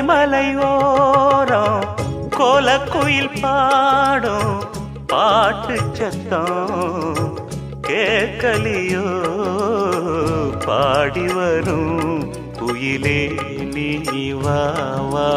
கொல்லிமலையோரம் கோலக்குயில் பாடும் பாட்டு சத்தம் கேட்கலியோ பாடி வரும் குயிலே நீ வா வா